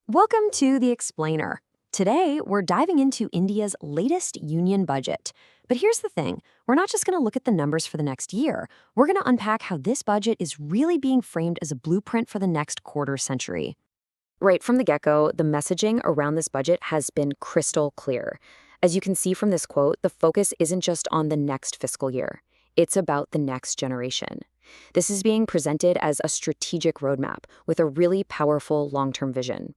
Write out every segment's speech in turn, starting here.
Welcome to The Explainer. Today, we're diving into India's latest union budget. But here's the thing, we're not just going to look at the numbers for the next year. We're going to unpack how this budget is really being framed as a blueprint for the next quarter century. Right from the get-go, the messaging around this budget has been crystal clear. As you can see from this quote, the focus isn't just on the next fiscal year. It's about the next generation. This is being presented as a strategic roadmap with a really powerful long-term vision.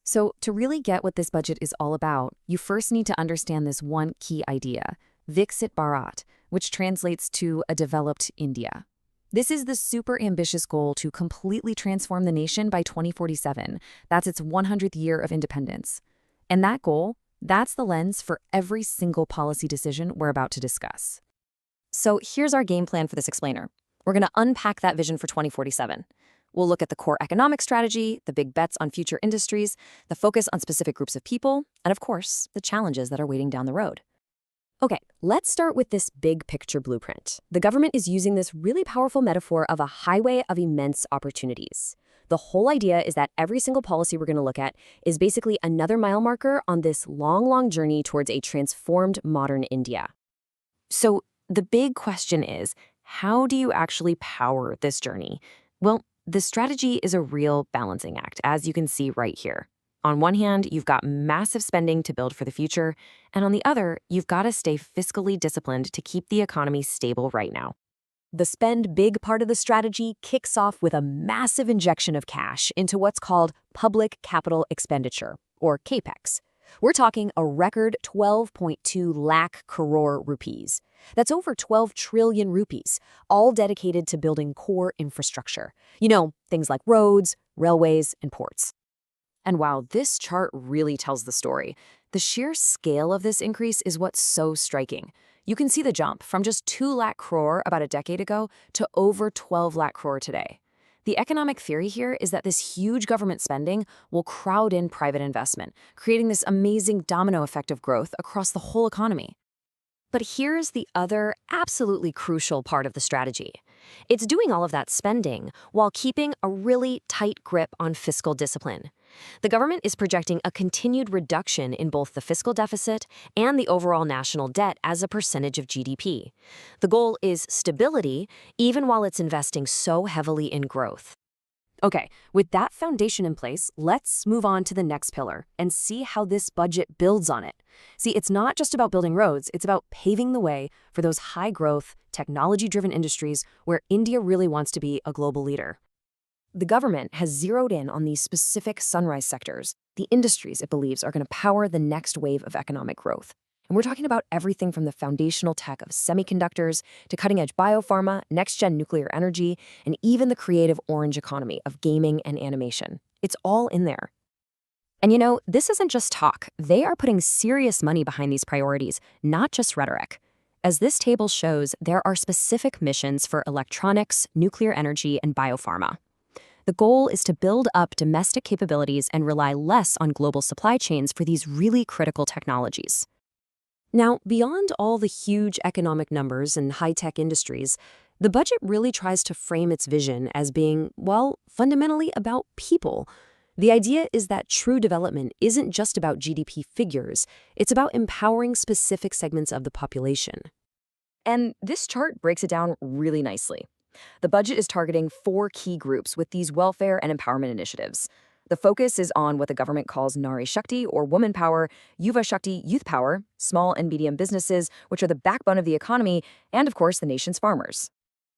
So, to really get what this budget is all about, you first need to understand this one key idea, Viksit Bharat, which translates to a developed India. This is the super ambitious goal to completely transform the nation by 2047. That's its 100th year of independence. And that goal, that's the lens for every single policy decision we're about to discuss. So here's our game plan for this explainer. We're going to unpack that vision for 2047. We'll look at the core economic strategy, the big bets on future industries, the focus on specific groups of people, and of course, the challenges that are waiting down the road. Okay, let's start with this big picture blueprint. The government is using this really powerful metaphor of a highway of immense opportunities. The whole idea is that every single policy we're going to look at is basically another mile marker on this long journey towards a transformed modern India. So the big question is, how do you actually power this journey? Well, the strategy is a real balancing act, as you can see right here. On one hand, you've got massive spending to build for the future, and on the other, you've got to stay fiscally disciplined to keep the economy stable right now. The spend big part of the strategy kicks off with a massive injection of cash into what's called public capital expenditure, or CAPEX. We're talking a record 12.2 lakh crore rupees. That's over 12 trillion rupees, all dedicated to building core infrastructure. You know, things like roads, railways, and ports. And wow, this chart really tells the story. The sheer scale of this increase is what's so striking. You can see the jump from just 2 lakh crore about a decade ago to over 12 lakh crore today. The economic theory here is that this huge government spending will crowd in private investment, creating this amazing domino effect of growth across the whole economy. But here's the other absolutely crucial part of the strategy. It's doing all of that spending while keeping a really tight grip on fiscal discipline. The government is projecting a continued reduction in both the fiscal deficit and the overall national debt as a percentage of GDP. The goal is stability, even while it's investing so heavily in growth. Okay, with that foundation in place, let's move on to the next pillar and see how this budget builds on it. See, it's not just about building roads, it's about paving the way for those high-growth, technology-driven industries where India really wants to be a global leader. The government has zeroed in on these specific sunrise sectors, the industries it believes are going to power the next wave of economic growth. And we're talking about everything from the foundational tech of semiconductors to cutting-edge biopharma, next-gen nuclear energy, and even the creative orange economy of gaming and animation. It's all in there. And you know, this isn't just talk. They are putting serious money behind these priorities, not just rhetoric. As this table shows, there are specific missions for electronics, nuclear energy, and biopharma. The goal is to build up domestic capabilities and rely less on global supply chains for these really critical technologies. Now, beyond all the huge economic numbers and high-tech industries, the budget really tries to frame its vision as being, well, fundamentally about people. The idea is that true development isn't just about GDP figures, it's about empowering specific segments of the population. And this chart breaks it down really nicely. The budget is targeting 4 key groups with these welfare and empowerment initiatives. The focus is on what the government calls Nari Shakti, or woman power, Yuva Shakti, youth power, small and medium businesses, which are the backbone of the economy, and of course the nation's farmers.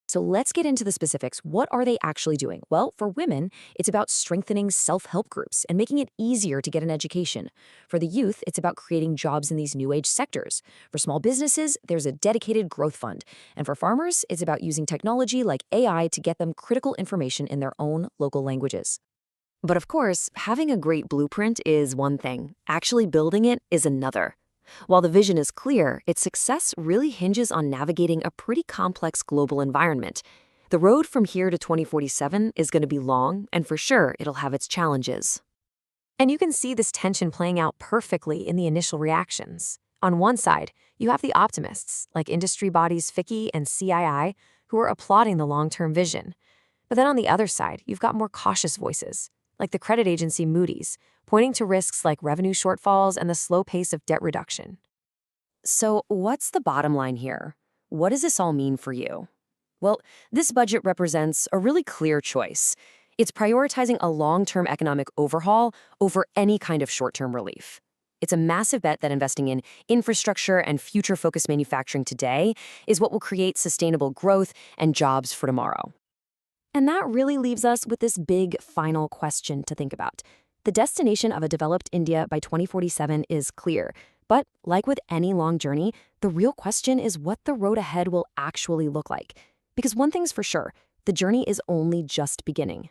So let's get into the specifics. What are they actually doing? Well, for women, it's about strengthening self-help groups and making it easier to get an education. For the youth, it's about creating jobs in these new age sectors. For small businesses, there's a dedicated growth fund. And for farmers, it's about using technology like AI to get them critical information in their own local languages. But of course, having a great blueprint is one thing. Actually building it is another. While the vision is clear, its success really hinges on navigating a pretty complex global environment. The road from here to 2047 is going to be long, and for sure, it'll have its challenges. And you can see this tension playing out perfectly in the initial reactions. On one side, you have the optimists, like industry bodies FICCI and CII, who are applauding the long-term vision. But then on the other side, you've got more cautious voices. like the credit agency Moody's, pointing to risks like revenue shortfalls and the slow pace of debt reduction. So, what's the bottom line here? What does this all mean for you? Well, this budget represents a really clear choice. It's prioritizing a long-term economic overhaul over any kind of short-term relief. It's a massive bet that investing in infrastructure and future-focused manufacturing today is what will create sustainable growth and jobs for tomorrow. And that really leaves us with this big final question to think about. The destination of a developed India by 2047 is clear. But like with any long journey, the real question is what the road ahead will actually look like. Because one thing's for sure, the journey is only just beginning.